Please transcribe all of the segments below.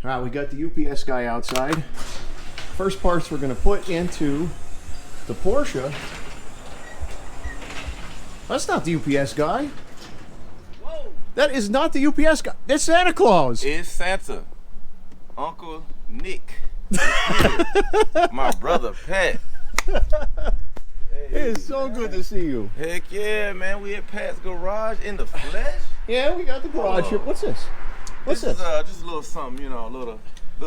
All right, we got the UPS guy outside. First parts we're going to put into the Porsche. That's not the UPS guy. Whoa. That is not the UPS guy. That's Santa Claus. It's Santa. Uncle Nick. My brother Pat. It is so good to see you. Heck yeah, man. We at Pat's garage in the flesh. Yeah, we got the garage here. What's this? What's this? Is just a little something, you know, a little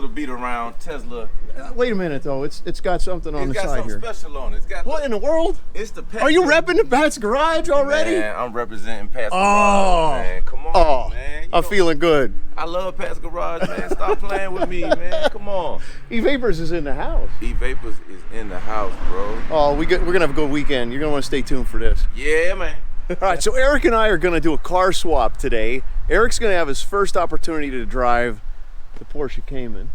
beat around Tesla. Wait a minute though. It's got something on the side here. It's got something special on it. It's got What in the world? It's the Pat. Are you repping the Pat's garage already? Man, I'm representing Pat's Oh, garage, man. Come on, man. You I'm know, feeling good. I love Pat's garage, man. Stop playing with me, man. Come on. Evapors is in the house. Evapors is in the house, bro. Oh, we're gonna have a good weekend. You're gonna want to stay tuned for this. Yeah, man. All right, so Eric and I are gonna do a car swap today. Eric's gonna have his first opportunity to drive the Porsche Cayman.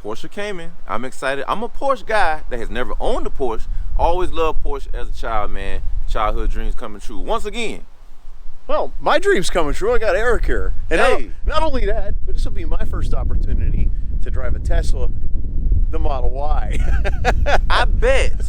Porsche Cayman. I'm excited. I'm a Porsche guy that has never owned a Porsche. Always loved Porsche as a child, man. Childhood dreams coming true. Once again. Well, my dream's coming true. I got Eric here. And Hey. not only that, but this will be my first opportunity to drive a Tesla, the Model Y. I bet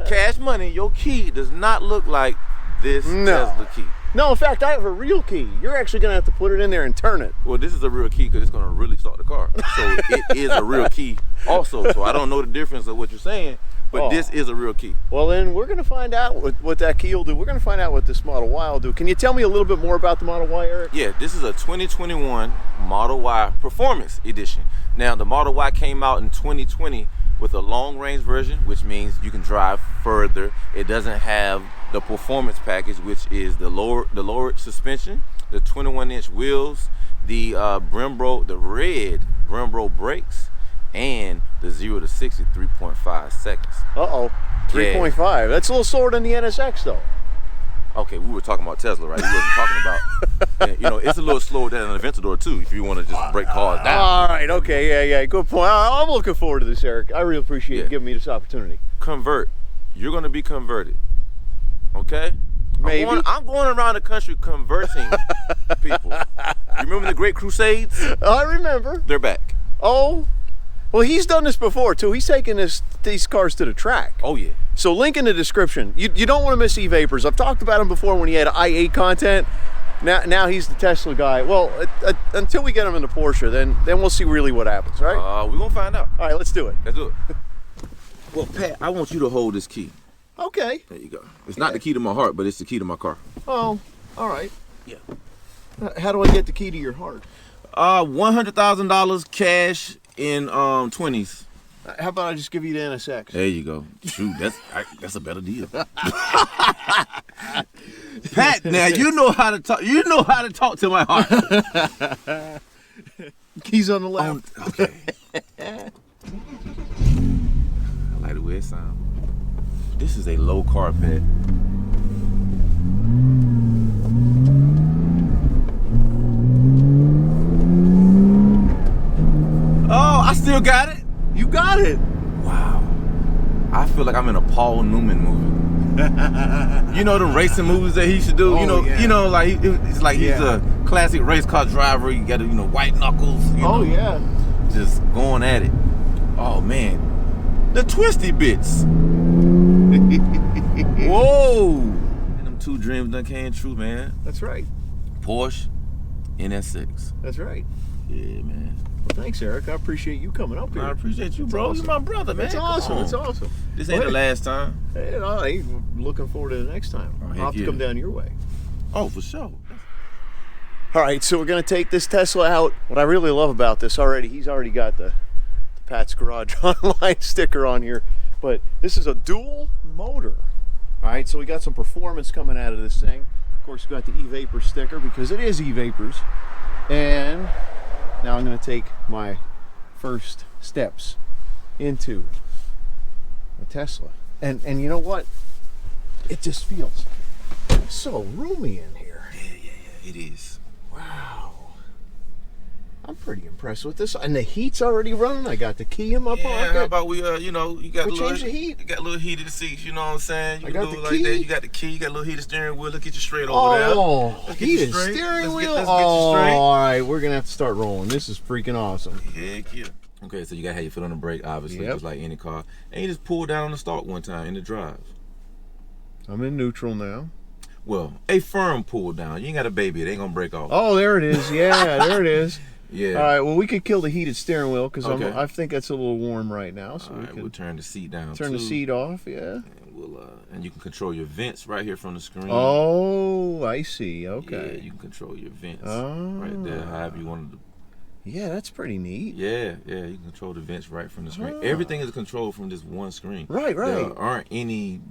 cash money, your key does not look like this Tesla key. No, in fact, I have a real key. You're actually gonna have to put it in there and turn it. Well, this is a real key because it's going to really start the car. So it is a real key also. So I don't know the difference of what you're saying, but this is a real key. Well, then we're gonna find out what that key will do. We're gonna find out what this Model Y will do. Can you tell me a little bit more about the Model Y, Eric? Yeah, this is a 2021 Model Y Performance Edition. Now, the Model Y came out in 2020 with a long-range version, which means you can drive further. It doesn't have the performance package, which is the lowered suspension, the 21-inch wheels, the red Brembo brakes, and the 0 to 60 3.5 seconds. 3.5. That's a little slower than the NSX, though. Okay, we were talking about Tesla, right? We wasn't talking about, you know, it's a little slower than an Aventador too, if you want to just break cars down. All right, okay, yeah, good point. I'm looking forward to this, Eric. I really appreciate you giving me this opportunity. Convert. You're going to be converted. Okay? Maybe. I'm going around the country converting people. You remember the Great Crusades? I remember. They're back. Oh, well, he's done this before too. He's taken these cars to the track. Oh yeah. So link in the description. You don't want to miss Evapors. I've talked about him before when he had i8 content. Now he's the Tesla guy. Well, until we get him in the Porsche, then we'll see really what happens, right? We're going to find out. All right, let's do it. Let's do it. Well, Pat, I want you to hold this key. Okay. There you go. It's not the key to my heart, but it's the key to my car. Oh, all right. Yeah. How do I get the key to your heart? $100,000 cash in 20s. How about I just give you the NSX? There you go. Shoot, that's a better deal. Pat, now you know how to talk. You know how to talk to my heart. Keys on the left. Okay. I like the way it sounds. This is a low car, Pat. Oh, I still got it. You got it. Wow. I feel like I'm in a Paul Newman movie. You know the racing movies that he used to do. You know, like it's like he's a classic race car driver. You got to, white knuckles. You know, yeah. Just going at it. Oh man, the twisty bits. Whoa. And them two dreams done came true, man. That's right. Porsche NS6. That's right. Yeah, man. Well, thanks, Eric. I appreciate you coming up here. I appreciate you, bro. You're my brother, man. That's awesome. It's awesome. This ain't the last time. Hey, I'm looking forward to the next time. I'll have to come down your way. Oh, for sure. All right, so we're going to take this Tesla out. What I really love about this he's already got the Pat's Garage Online sticker on here, but this is a dual motor. All right, so we got some performance coming out of this thing. Of course, we got the Evapor sticker because it is Evapors. And now I'm going to take my first steps into a Tesla. And you know what? It just feels so roomy in here. Yeah, it is. Wow. I'm pretty impressed with this. And the heat's already running. I got the key in my pocket. How about we, you know, you got We a little change the heat. You got a little heated seats. You know what I'm saying? You I can got do it the like key. that. You got the key. You got a little heated steering wheel. Let's get you straight over there. Oh, Let's get you heated straight. steering wheel. Let's get you straight. All right, we're gonna have to start rolling. This is freaking awesome. Heck yeah. Okay, so you gotta have your foot on the brake, obviously, Yep. just like any car, and you just pull down on the stalk one time in the drive. I'm in neutral now. Well, a firm pull down. You ain't got a baby. It ain't gonna break off. Oh, there it is. Yeah, there it is. Yeah. All right. Well, we could kill the heated steering wheel because Okay. I think that's a little warm right now. So All we right, can we'll turn the seat down. turn the too. seat off. Yeah. And we'll and you can control your vents right here from the screen. Oh, I see. Yeah, Okay. you can control your vents Oh. right there, however you want to. Yeah, that's pretty neat. Yeah, you can control the vents right from the screen. Ah. Everything is controlled from this one screen. Right. There aren't any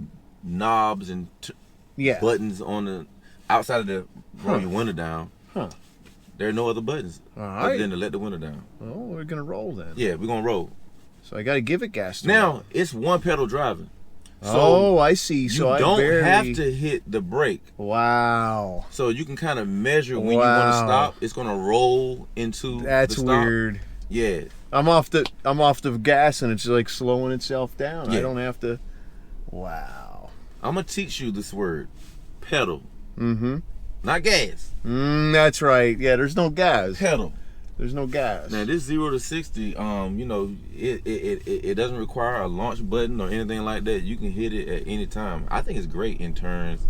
knobs and Yeah. buttons on the outside of the roll your window down. Huh. There are no other buttons All other right. than to let the window down. Oh, we're gonna roll then. Yeah, we're gonna roll. So I got to give it gas. To Now roll. it's one pedal driving. So oh, I see. you So I don't barely have to hit the brake. Wow. So you can kind of measure when you want Wow. to stop. It's gonna roll into That's the stop. weird. Yeah. I'm off the gas and it's like slowing itself down. Yeah. I don't have to. Wow. I'm gonna teach you this word, pedal, Mm-hmm. not gas. That's right. Yeah, there's no gas. Pedal. There's no gas. Now this 0 to 60, you know, it doesn't require a launch button or anything like that. You can hit it at any time. I think it's great in turns,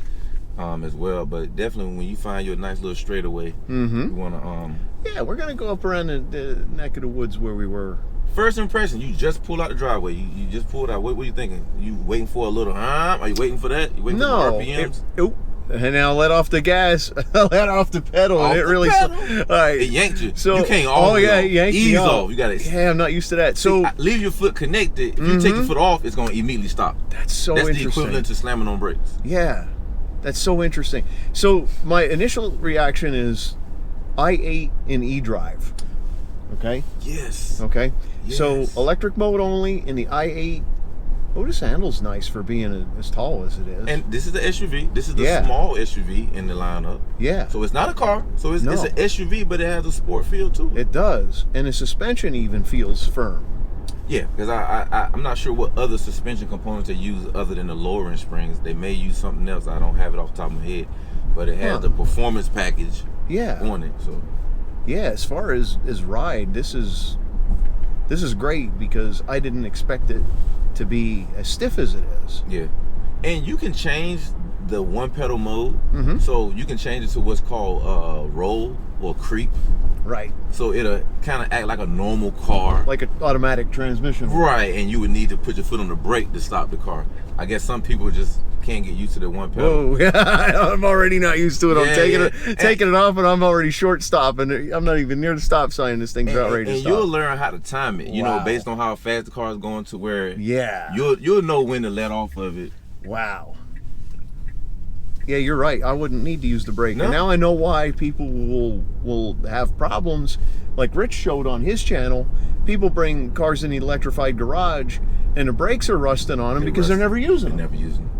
as well. But definitely when you find your nice little straightaway, you wanna Yeah, we're gonna go up around the neck of the woods where we were. First impression, you just pull out the driveway. You just pulled out. What are you thinking? You waiting for a little Are you waiting for that? You waiting No. for the RPMs? And now let off the gas, let off the pedal, Off and it the really. pedal? All right. It yanked you. So you can't oh yeah, it yanked ease me off. You gotta. Yeah, I'm not used to that. So Leave your foot connected. If you take your foot off, it's gonna immediately stop. that's so That's the interesting. equivalent to slamming on brakes. Yeah, that's so interesting. So my initial reaction is, i8 in eDrive. Okay. Yes. Okay. So Yes. electric mode only in the i8. Oh, this handle's nice for being as tall as it is. And this is the SUV. This is the Yeah. small SUV in the lineup. yeah, So it's not a car. So it's No. an SUV, but it has a sport feel too. it does, and the suspension even feels firm. Yeah, because I'm not sure what other suspension components they use other than the lowering springs. They may use something else. I don't have it off the top of my head, but it has Huh. the performance package Yeah, on it. So yeah. As far as ride, this is great because I didn't expect it to be as stiff as it is. yeah, and you can change the one pedal mode. Mhm. So you can change it to what's called roll or creep. Right, So it'll kind of act like a normal car. like an automatic transmission. Right, and you would need to put your foot on the brake to stop the car. I guess some people just can't get used to the one pedal. Whoa, I'm already not used to it. I'm Yeah, taking it off, and I'm already short stopping. I'm not even near the stop sign. This thing's about ready to And stop. you'll learn how to time it, you know, Wow. based on how fast the car is going to where Yeah. you'll know when to let off of it. Wow. Yeah, you're right. I wouldn't need to use the brake. No. And now I know why people will have problems. Like Rich showed on his channel, people bring cars in the electrified garage, and the brakes are rusting on them because they're never using them. Never using them.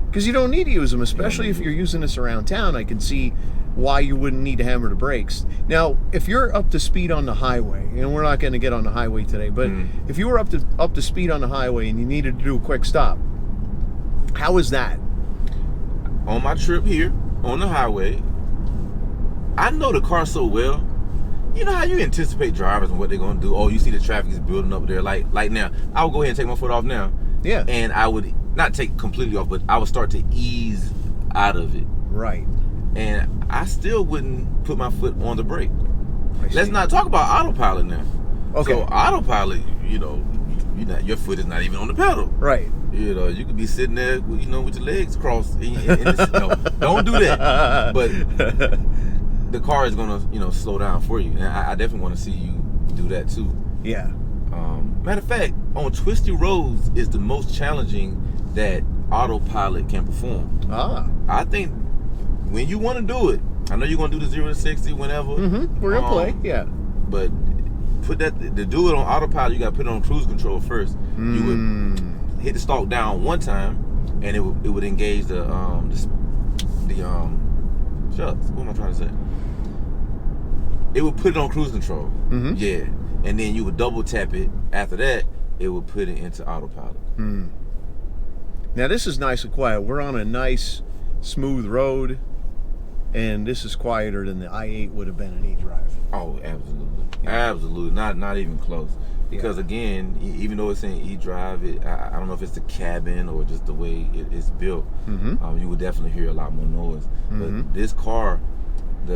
Because you don't need to use them, especially if you're using this around town. I can see why you wouldn't need to hammer the brakes. Now, if you're up to speed on the highway, and we're not going to get on the highway today, but if you were up to speed on the highway and you needed to do a quick stop, how is that? On my trip here on the highway, I know the car so well. You know how you anticipate drivers and what they're gonna do. Oh, you see the traffic is building up there. Like now, I would go ahead and take my foot off now. Yeah. And I would not take completely off, but I would start to ease out of it. Right. And I still wouldn't put my foot on the brake. I Let's see. not talk about autopilot now. Okay. So autopilot, you know, your foot is not even on the pedal. Right. You know, you could be sitting there, you know, with your legs crossed. No, don't do that. But the car is gonna, you know, slow down for you, and I definitely want to see you do that too. Yeah. Matter of fact, on twisty roads is the most challenging that autopilot can perform. Ah. I think when you want to do it, I know you're gonna do the 0 to 60 whenever. We're gonna play. Yeah. But put that to do it on autopilot, you gotta put it on cruise control first. You would hit the stalk down one time, and it would engage the shucks. What am I trying to say? It would put it on cruise control. Mm-hmm. Yeah. And then you would double tap it. After that, it would put it into autopilot. Now this is nice and quiet. We're on a nice, smooth road, and this is quieter than the i8 would have been in eDrive. Oh, absolutely. Absolutely. Not even close. Because again, even though it's in eDrive, I don't know if it's the cabin or just the way it's built. You would definitely hear a lot more noise. But this car,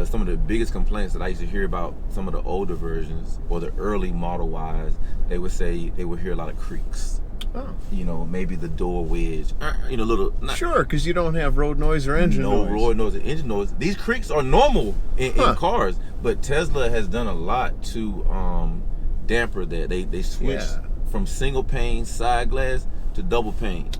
some of the biggest complaints that I used to hear about some of the older versions or the early Model Ys, they would say they would hear a lot of creaks. Oh. You know, maybe the door wedge. You know, little. Sure, because you don't have road noise or engine noise. No road noise or engine noise. These creaks are normal in cars, but Tesla has done a lot to damper that. They switched from single pane side glass to double pane.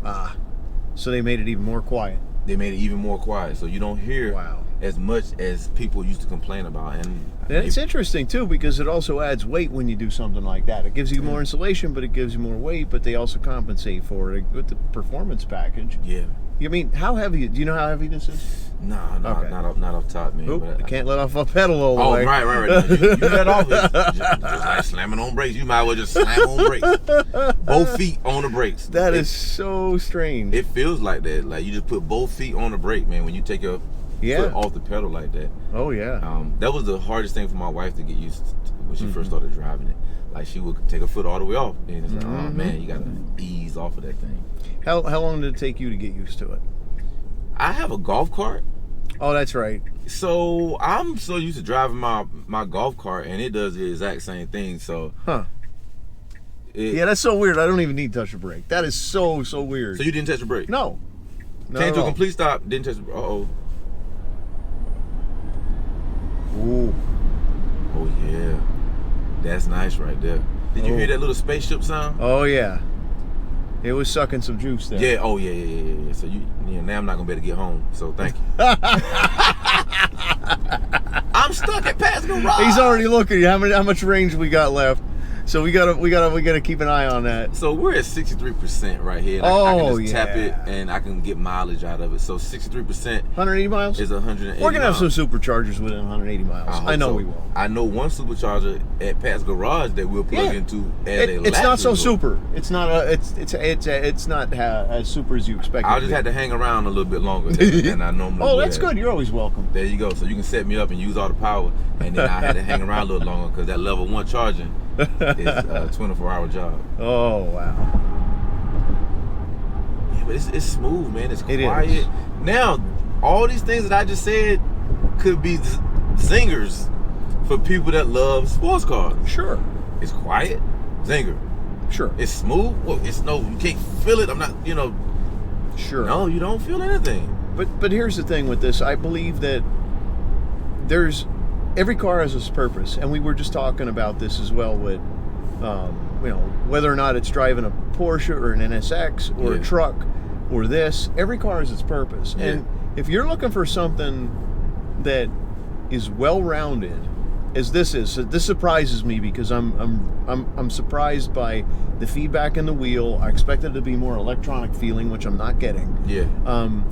So they made it even more quiet. They made it even more quiet, so you don't hear as much as people used to complain about. And it's interesting too, because it also adds weight when you do something like that. It gives you more insulation, but it gives you more weight, but they also compensate for it with the performance package. Yeah. I mean, how heavy? Do you know how heavy this is? No, not off top, man. Oop, but I can't let off a pedal all the way. Oh, right. You let off. It's just like slamming on brakes. You might as well just slam on brakes. Both feet on the brakes. That is so strange. It feels like that. Like you just put both feet on the brake, man, when you take your foot off the pedal like that. Oh, yeah. That was the hardest thing for my wife to get used to when she first started driving it. Like she would take her foot all the way off. And it's like, oh, man, you got to ease off of that thing. How long did it take you to get used to it? I have a golf cart. Oh, that's right. So I'm so used to driving my golf cart, and it does the exact same thing. So, yeah, that's so weird. I don't even need to touch the brake. That is so weird. So you didn't touch the brake? No. Came to a complete stop. Didn't touch the brake. Uh-oh. Ooh. Oh yeah, that's nice right there. Did you hear that little spaceship sound? Oh yeah. It was sucking some juice there. Yeah. Oh yeah. So now I'm not gonna be able to get home. So thank you. I'm stuck at Pat's garage. He's already looking at how much range we got left. So we gotta keep an eye on that. So we're at 63% right here. And I can just tap it and I can get mileage out of it. So 63%. 180 miles? Is 180 We're gonna miles. have some superchargers within 180 miles. I know we will. I know one supercharger at Pat's garage that we'll plug into as a It's not so resort. super. It's not it's not as super as you expect. I'll just have to hang around a little bit longer than I normally would. Oh, that's good. You're always welcome. There you go. So you can set me up and use all the power, and then I had to hang around a little longer because that level 1 charging is a 24-hour job. Oh, wow. Yeah, but it's smooth, man. It's quiet. It is. Now, all these things that I just said could be zingers for people that love sports cars. Sure. It's quiet, zinger. Sure. It's smooth. Well, it's you can't feel it. I'm not, Sure. No, you don't feel anything. But here's the thing with this. I believe that every car has its purpose, and we were just talking about this as well with, whether or not it's driving a Porsche or an NSX or a truck or this. Every car has its purpose, and if you're looking for something that is well-rounded, as this is, so this surprises me because I'm surprised by the feedback in the wheel. I expected it to be more electronic feeling, which I'm not getting. Yeah.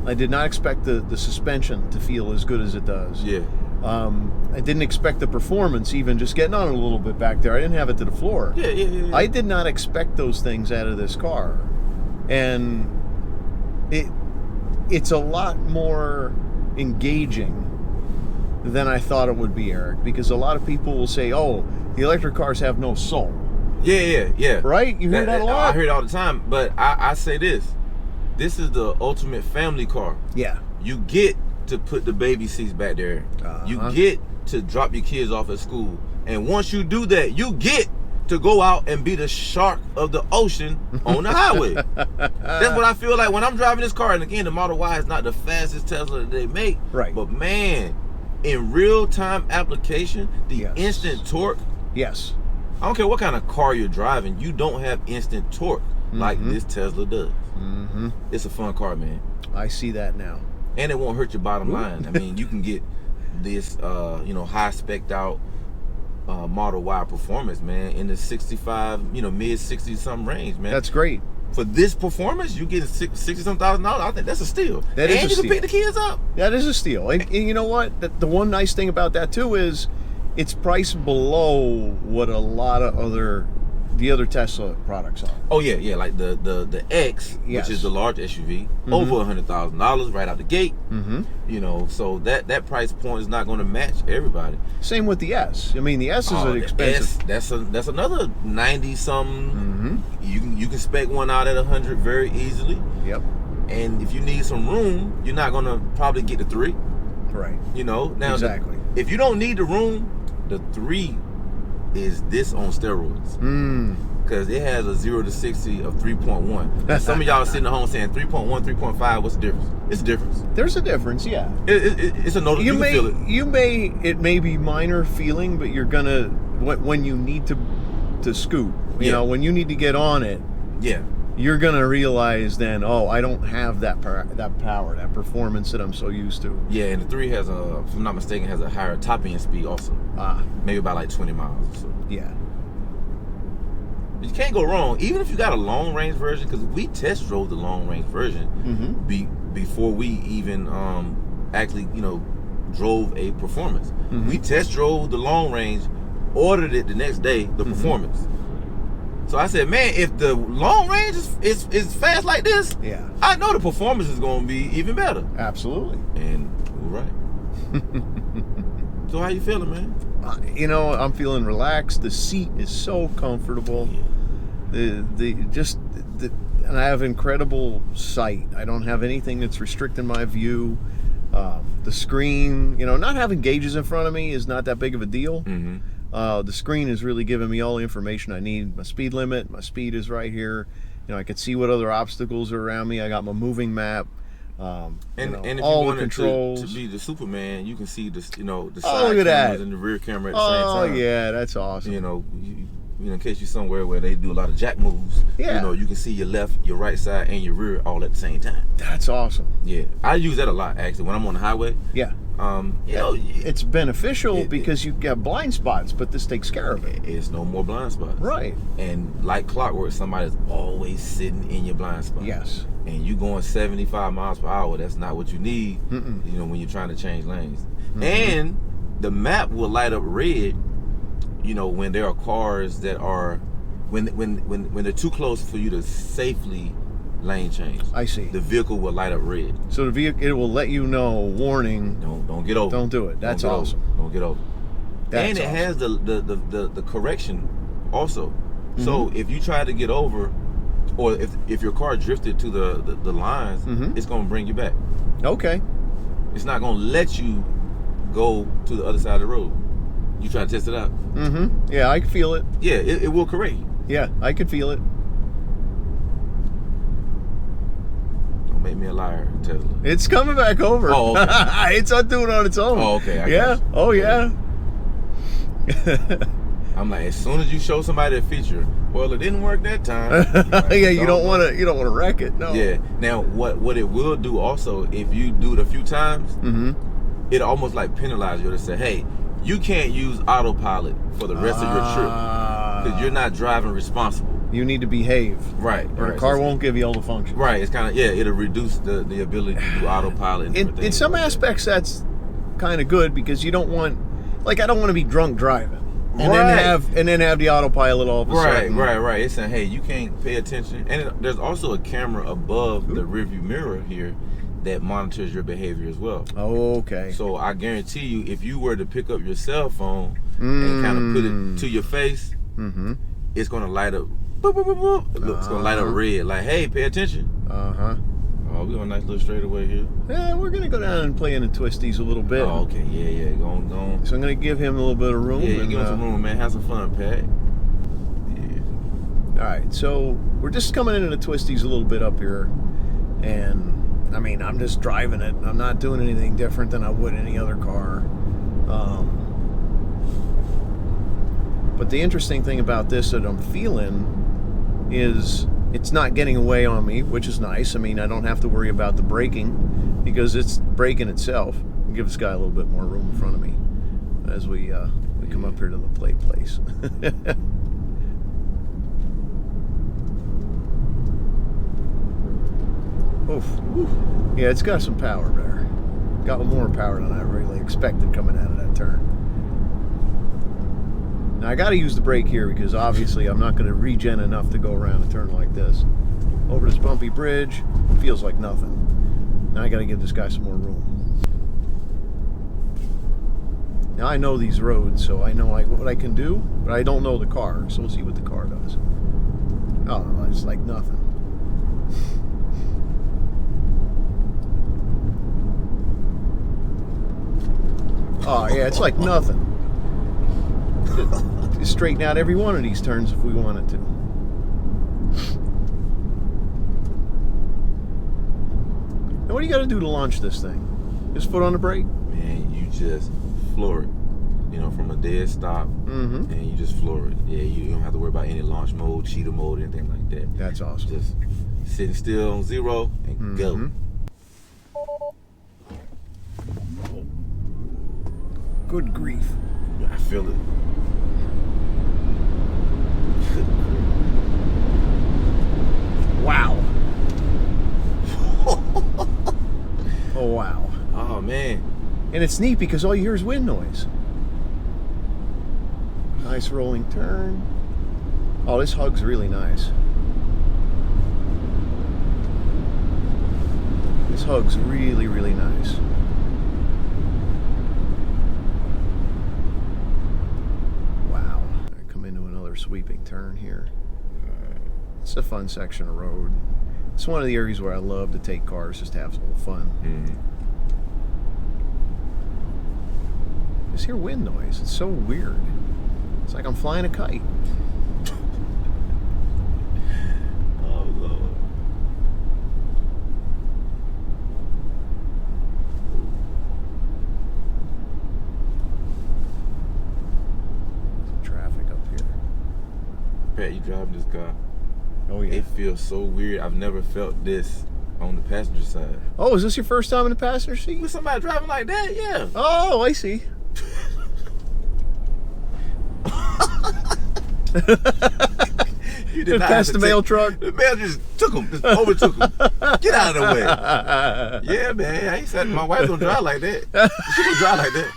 I did not expect the suspension to feel as good as it does. Yeah. I didn't expect the performance, even just getting on a little bit back there. I didn't have it to the floor. Yeah. I did not expect those things out of this car. And it's a lot more engaging than I thought it would be, Eric, because a lot of people will say, oh, the electric cars have no soul. Yeah. Right? You hear that a lot? I hear it all the time, but I say this is the ultimate family car. Yeah. You get to put the baby seats back there. You get to drop your kids off at school. And once you do that, you get to go out and be the shark of the ocean on the highway. That's what I feel like when I'm driving this car. And again, the Model Y is not the fastest Tesla that they make. Right. But man, in real-time application, the instant torque. Yes. I don't care what kind of car you're driving, you don't have instant torque like this Tesla does. It's a fun car, man. I see that now. And it won't hurt your bottom line. I mean, you can get this, high spec'd out Model Y performance, man, in the 65, mid 60 something range, man. That's great. For this performance, you get $60,000. I think that's a steal. That is a steal. And you can pick the kids up. That is a steal. And you know what? The one nice thing about that too is it's priced below what a lot of the other Tesla products are. Oh yeah, like the X, Yes. which is the large SUV, over $100,000 right out the gate. You know, so that price point is not going to match everybody. Same with the S. I mean, the S is an expensive. S, that's another 90 something. You can spec one out at 100 very easily. Yep. And if you need some room, you're not going to probably get the 3. Right. You know, now exactly. If you don't need the room, the 3 is this on steroids. Because it has a 0 to 60 of 3.1. And some of y'all are sitting at home saying 3.1, 3.5. What's the difference? It's a difference. There's a difference, yeah. It's a notice. You can feel it. It may be minor feeling, but you're gonna when you need to scoot. You know, when you need to get on it. Yeah. You're gonna realize then, oh, I don't have that power, that performance that I'm so used to. Yeah, and the 3 has if I'm not mistaken, has a higher top end speed also. Maybe about like 20 miles or so. Yeah. You can't go wrong, even if you got a long range version, because we test drove the long range version before we even actually, you know, drove a performance. We test drove the long range, ordered it the next day, the performance. So I said, man, if the long range is fast like this, yeah, I know the performance is going to be even better. Absolutely. And we're right. So how you feeling, man? You know, I'm feeling relaxed. The seat is so comfortable. And I have incredible sight. I don't have anything that's restricting my view. The screen, you know, not having gauges in front of me is not that big of a deal. The screen is really giving me all the information I need. My speed limit, my speed is right here. You know, I can see what other obstacles are around me. I got my moving map. And if all you wanted the controls. to be the Superman, you can see the the look side at cameras that. and the rear camera at the same time. Oh yeah, that's awesome. You know, in case you're somewhere where they do a lot of jack moves, you know, you can see your left, your right side, and your rear all at the same time. That's awesome. Yeah, I use that a lot actually when I'm on the highway. Yeah. You know, it's beneficial because you get blind spots, but this takes care of it. It's no more blind spots. Right. And like clockwork, somebody's always sitting in your blind spot. Yes. And you going 75 miles per hour, that's not what you need, you know, when you're trying to change lanes. And the map will light up red, you know, when there are cars that are, when they're too close for you to safely lane change. I see. The vehicle will light up red. So the vehicle, it will let you know, warning. Don't get over. Don't do it. That's awesome. Don't get over. And it has the correction also. So if you try to get over, or if your car drifted to the lines, it's gonna bring you back. Okay. It's not gonna let you go to the other side of the road. You try to test it out. Yeah, I can feel it. Yeah, it will correct you. Yeah, I can feel it. Don't make me a liar, Tesla. It's coming back over. Oh, okay. It's doing on its own. Oh, okay. Yeah. Oh, yeah. I'm like, as soon as you show somebody a feature, well, it didn't work that time. Like, yeah, you don't want to wreck it. No. Yeah. Now, what it will do also, if you do it a few times, it almost like penalize you to say, hey, you can't use Autopilot for the rest of your trip because you're not driving responsible. You need to behave. Right. Or the car won't give you all the functions. Right. It's kind of, it'll reduce the ability to do Autopilot. And in some aspects, that's kind of good because you don't want, like, I don't want to be drunk driving. And then have the Autopilot all of a sudden. Right. It's saying, hey, you can't pay attention. And there's also a camera above the rearview mirror here that monitors your behavior as well. Oh, okay. So I guarantee you, if you were to pick up your cell phone and kind of put it to your face, it's gonna light up. Boop, boop, boop, boop. Look, it's gonna light up red. Like, hey, pay attention. Oh, we on a nice little straightaway here. Yeah, we're gonna go down and play in the twisties a little bit. Oh, okay. Yeah. Go on. So I'm gonna give him a little bit of room. Yeah, give him some room, man. Have some fun, Pat. Yeah. All right, so we're just coming into the twisties a little bit up here, and I mean, I'm just driving it. I'm not doing anything different than I would any other car. But the interesting thing about this that I'm feeling is it's not getting away on me, which is nice. I mean, I don't have to worry about the braking because it's braking itself. It gives this guy a little bit more room in front of me as we come up here to the play place. Oof. Yeah, it's got some power there. Got more power than I really expected coming out of that turn. Now I got to use the brake here because obviously I'm not going to regen enough to go around a turn like this. Over this bumpy bridge, feels like nothing. Now I got to give this guy some more room. Now I know these roads, so I know what I can do, but I don't know the car, so we'll see what the car does. Oh, it's like nothing. Oh yeah, it's like nothing. Just straighten out every one of these turns if we wanted to. Now what do you got to do to launch this thing? Just foot on the brake? Man, you just floor it. You know, from a dead stop, and you just floor it. Yeah, you don't have to worry about any launch mode, cheater mode, anything like that. That's awesome. Just sitting still on 0 and go. Good grief. Yeah, I feel it. Wow. Oh, wow. Oh, man. And it's neat because all you hear is wind noise. Nice rolling turn. Oh, this hug's really nice. This hug's really, really nice. Wow. I come into another sweeping turn here. It's a fun section of road. It's one of the areas where I love to take cars just to have some fun. Just hear wind noise. It's so weird. It's like I'm flying a kite. Oh, Lord. Some traffic up here. Pat, you driving this car? Oh, yeah. It feels so weird. I've never felt this on the passenger side. Oh, is this your first time in the passenger seat? With somebody driving like that, yeah. Oh, I see. You did not Past the mail truck. The mail just took him, just overtook him. Get out of the way. Yeah, man. I ain't said my wife don't drive like that. She don't drive like that.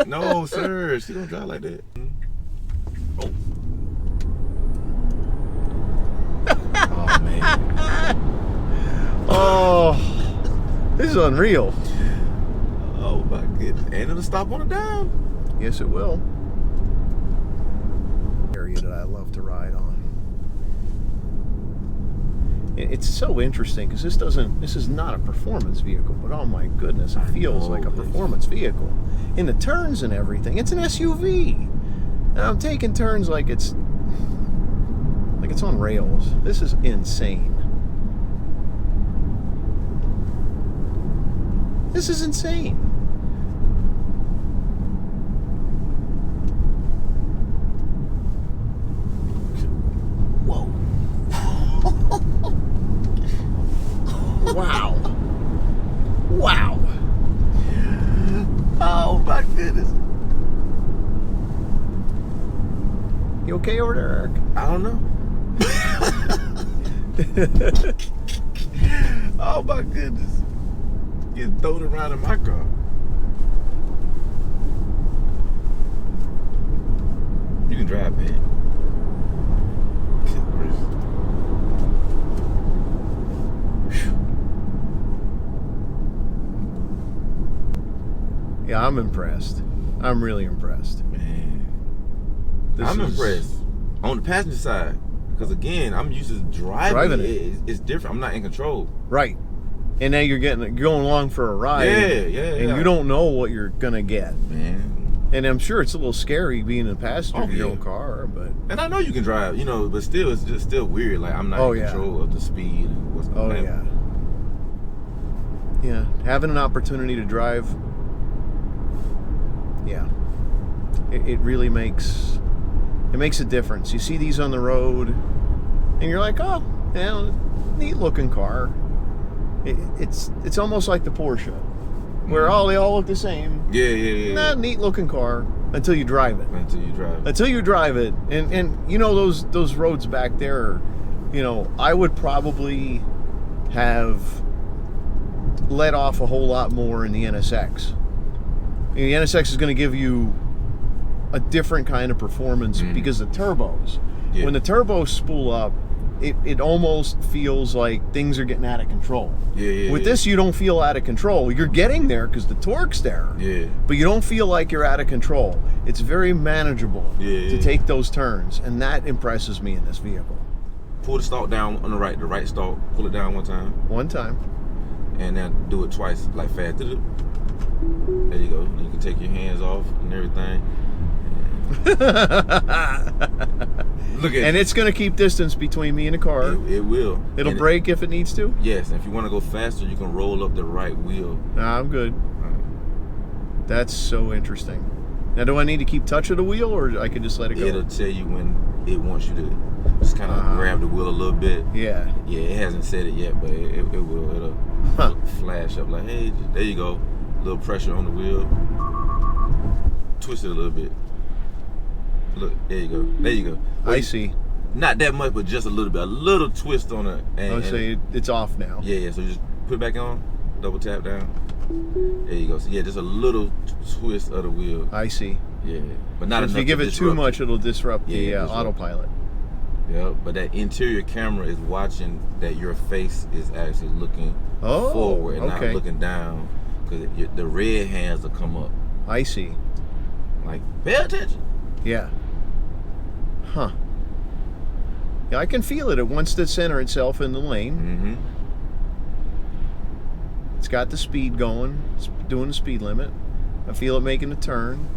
No, sir. She don't drive like that. Oh. Oh, man. Oh, this is unreal. Oh, my goodness. And it'll stop on a dime. Yes, it will. Area that I love to ride on. It's so interesting because this is not a performance vehicle, but oh my goodness, it feels like a performance vehicle. In the turns and everything, it's an SUV. And I'm taking turns like it's on rails. This is insane. This is insane. Whoa. Wow. Wow. Oh my goodness. You okay over there, Eric? I don't know. Oh my goodness. Getting thrown around in my car. You can drive, man. Yeah, I'm impressed. I'm really impressed. Man. I'm impressed. On the passenger side. Because again, I'm used to driving it. It's different. I'm not in control. Right. And now you're going along for a ride. Yeah. And you don't know what you're gonna get. Man. And I'm sure it's a little scary being a passenger of your own car, but and I know you can drive, but still it's just still weird. Like I'm not in control of the speed and what's going on. Yeah. Having an opportunity to drive, it really makes a difference. You see these on the road, and you're like, oh, neat looking car. It's almost like the Porsche, where they all look the same. Yeah. Not a neat looking car until you drive it. Until you drive it, and those roads back there, I would probably have let off a whole lot more in the NSX. The NSX is going to give you a different kind of performance because the turbos. Yeah. When the turbos spool up, it almost feels like things are getting out of control. With this, you don't feel out of control. You're getting there because the torque's there. Yeah. But you don't feel like you're out of control. It's very manageable to take those turns, and that impresses me in this vehicle. Pull the stalk down on the right stalk. Pull it down one time. One time. And then do it twice, like fast. There you go. You can take your hands off and everything. Look at and it's going to keep distance between me and the car. It will. It'll brake if it needs to? Yes. If you want to go faster, you can roll up the right wheel. Nah, I'm good. That's so interesting. Now, do I need to keep touch of the wheel, or I can just let it go? It'll tell you when it wants you to just kind of grab the wheel a little bit. Yeah. Yeah, it hasn't said it yet, but it will. It'll flash up like, hey, there you go. A little pressure on the wheel. Twist it a little bit. Look, there you go. There you go. I see. Not that much, but just a little bit. A little twist on it. I would say it's off now. Yeah. So just put it back on. Double tap down. There you go. So yeah, just a little twist of the wheel. I see. Yeah, but not enough. If you give it too much, it'll disrupt the autopilot. Yeah, but that interior camera is watching that your face is actually looking forward and not looking down, because the red hands will come up. I see. Like, pay attention. Yeah. Huh. Yeah, I can feel it. It wants to center itself in the lane. Mm-hmm. It's got the speed going. It's doing the speed limit. I feel it making a turn.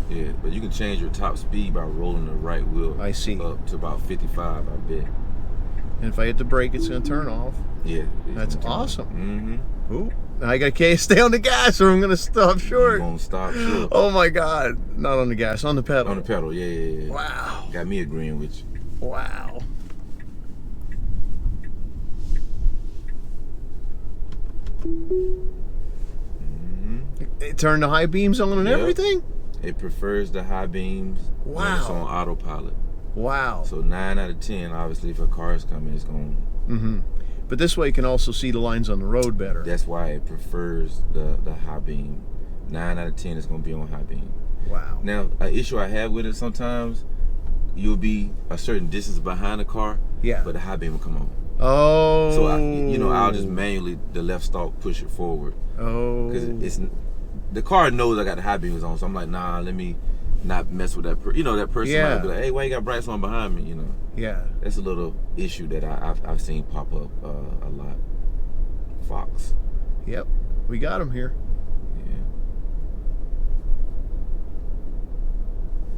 Yeah, but you can change your top speed by rolling the right wheel. I see. Up to about 55, I bet. And if I hit the brake, it's going to turn off. Yeah. That's awesome. Mm-hmm. Ooh. Now I got to stay on the gas or I'm going to stop short. You're going to stop short. Oh my God. Not on the gas, on the pedal. On the pedal, yeah. Wow. Got me agreeing with you. Wow. It turned the high beams on and everything? It prefers the high beams when it's on autopilot. Wow. So 9 out of 10, obviously, if a car is coming, it's going to... Mm-hmm. But this way you can also see the lines on the road better. That's why it prefers the high beam. 9 out of 10 is going to be on high beam. Wow. Now, an issue I have with it sometimes, you'll be a certain distance behind the car, but the high beam will come on. Oh. So, I'll just manually, the left stalk, push it forward. Oh. Because the car knows I got the high beams on, so I'm like, nah, let me not mess with that that person might be like, hey, why you got brights on behind me, Yeah. That's a little issue that I've seen pop up a lot. Fox. Yep. We got him here.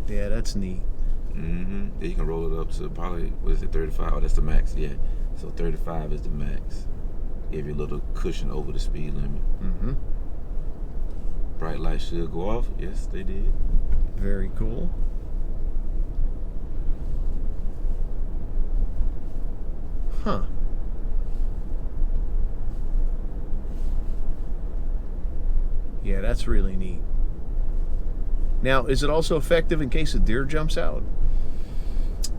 Yeah, that's neat. Mm-hmm. Yeah, you can roll it up to probably, 35? Oh, that's the max, yeah. So 35 is the max. Give you a little cushion over the speed limit. Mm-hmm. Bright lights should go off. Yes, they did. Very cool. Huh. Yeah, that's really neat. Now, is it also effective in case a deer jumps out?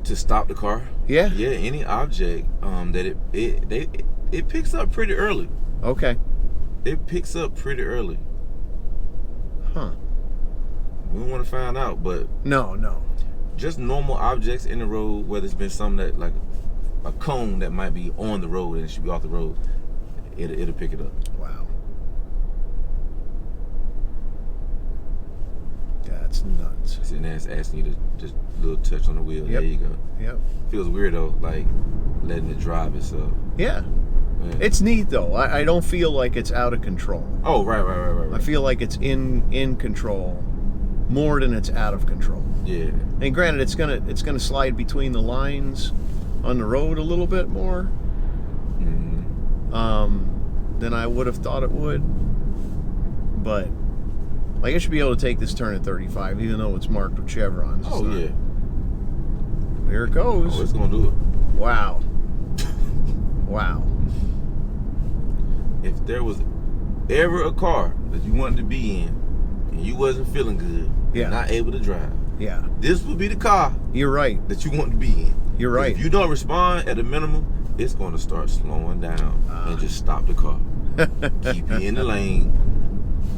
To stop the car? Yeah. Yeah, any object that it picks up pretty early. Okay. It picks up pretty early. Huh. We don't want to find out, but no. Just normal objects in the road, whether it's been something that, like a cone that might be on the road and it should be off the road, it'll pick it up. Wow. That's nuts. And that's asking you to just a little touch on the wheel. Yep. There you go. Yep. Feels weird though, like letting it drive itself. Yeah. It's neat though. I don't feel like it's out of control. Oh, right. I feel like it's in control more than it's out of control. Yeah. And granted, it's gonna slide between the lines on the road a little bit more than I would have thought it would. But like, I should be able to take this turn at 35, even though it's marked with chevrons. Oh yeah. There it goes. Oh, it's gonna do it. Wow. Wow. If there was ever a car that you wanted to be in and you wasn't feeling good, and not able to drive, this would be the car. You're right. That you want to be in. You're right. If you don't respond at a minimum, it's going to start slowing down and just stop the car. Keep you in the lane.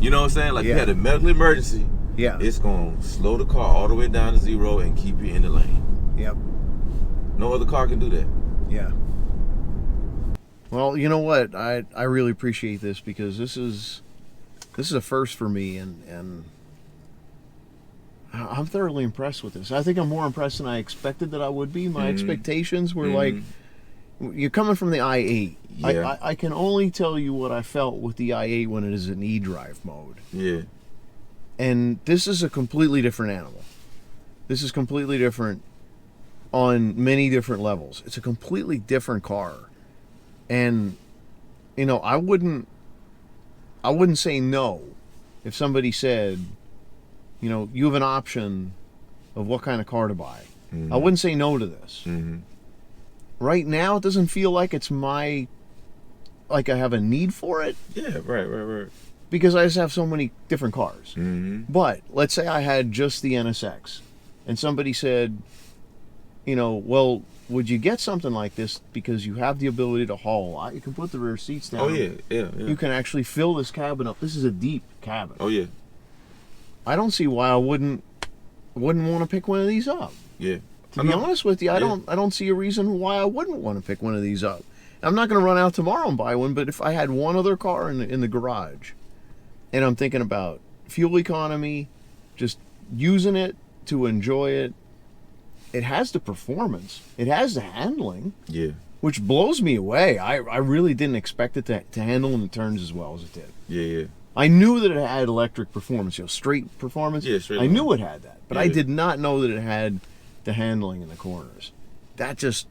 You know what I'm saying? Like you had a medical emergency Yeah. It's going to slow the car all the way down to 0 and keep you in the lane. Yep. No other car can do that. Yeah. Well, you know what? I really appreciate this because this is a first for me, and I'm thoroughly impressed with this. I think I'm more impressed than I expected that I would be. My expectations were like, you're coming from the i8. Yeah. I can only tell you what I felt with the i8 when it is in e-drive mode. Yeah. And this is a completely different animal. This is completely different on many different levels. It's a completely different car. And, you know, I wouldn't say no if somebody said, you know, you have an option of what kind of car to buy. I wouldn't say no to this. Right now, it doesn't feel like it's like I have a need for it. Yeah, right. Because I just have so many different cars. But let's say I had just the NSX and somebody said, you know, well, would you get something like this because you have the ability to haul a lot? You can put the rear seats down. Oh, yeah. You can actually fill this cabin up. This is a deep cabin. Oh, yeah. I don't see why I wouldn't want to pick one of these up. Yeah. To be honest with you, I don't see a reason why I wouldn't want to pick one of these up. I'm not going to run out tomorrow and buy one, but if I had one other car in the garage, and I'm thinking about fuel economy, just using it to enjoy it, it has the performance, it has the handling, which blows me away. I really didn't expect it to handle in the turns as well as it did. Yeah. I knew that it had electric performance, you know, straight performance. Yeah, straight. I knew it had that, but I did not know that it had the handling in the corners. That's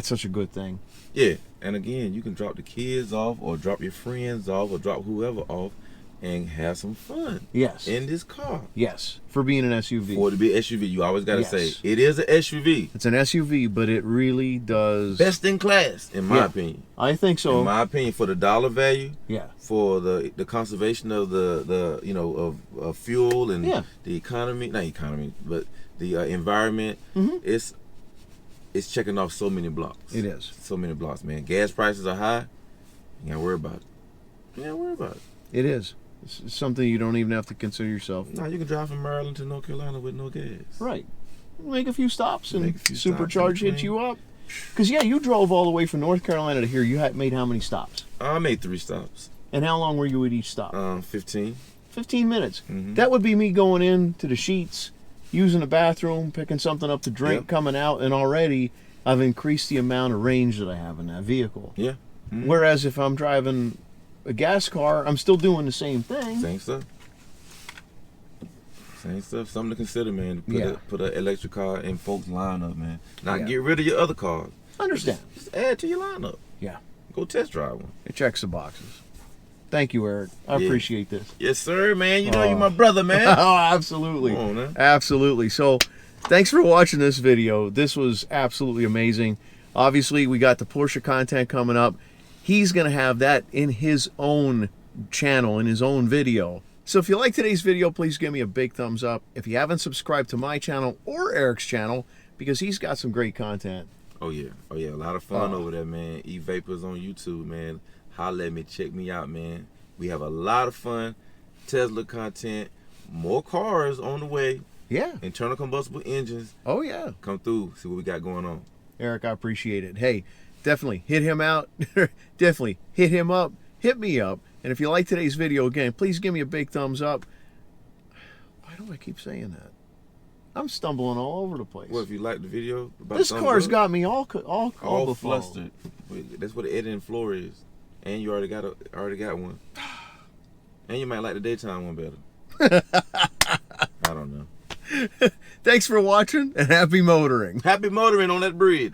such a good thing. Yeah, and again, you can drop the kids off, or drop your friends off, or drop whoever off, and have some fun. Yes. In this car. Yes, for being an SUV. For it to be an SUV, you always got to Yes. say it is an SUV. It's an SUV, but it really does Best in class, in my opinion. I think so. In my opinion, for the dollar value. Yeah. For the conservation of the you know of fuel and the economy, not economy, but the environment. It's checking off so many blocks. It is. So many blocks, man. Gas prices are high. You gotta worry about it. You gotta worry about it. It is. It's something you don't even have to consider yourself. No, you can drive from Maryland to North Carolina with no gas. Right. Make a few stops and supercharge hit you up. Because, you drove all the way from North Carolina to here. You made how many stops? I made 3 stops. And how long were you at each stop? 15. 15 minutes. That would be me going in to the sheets, using the bathroom, picking something up to drink, coming out, and already I've increased the amount of range that I have in that vehicle. Yeah. Whereas if I'm driving a gas car, I'm still doing the same thing. Same stuff. Something to consider, man. Put an electric car in folks' lineup, man. Not get rid of your other cars. Understand. Just add to your lineup. Yeah. Go test drive one. It checks the boxes. Thank you, Eric. I appreciate this. Yes, sir, man. You know you're my brother, man. Oh, absolutely. Come on, man. Absolutely. So, thanks for watching this video. This was absolutely amazing. Obviously, we got the Porsche content coming up. He's going to have that in his own channel, in his own video. So if you like today's video, please give me a big thumbs up. If you haven't subscribed to my channel or Eric's channel, because he's got some great content. Oh, yeah. A lot of fun over there, man. Evapors on YouTube, man. Holla at me. Check me out, man. We have a lot of fun. Tesla content. More cars on the way. Yeah. Internal combustible engines. Oh, yeah. Come through. See what we got going on. Eric, I appreciate it. Hey, definitely hit him out. Definitely hit him up. Hit me up. And if you like today's video, again, please give me a big thumbs up. Why do I keep saying that? I'm stumbling all over the place. Well, if you like the video, this car's got me all flustered. That's what the editing floor is. And you already got one. And you might like the daytime one better. I don't know. Thanks for watching, and happy motoring. Happy motoring on that bridge.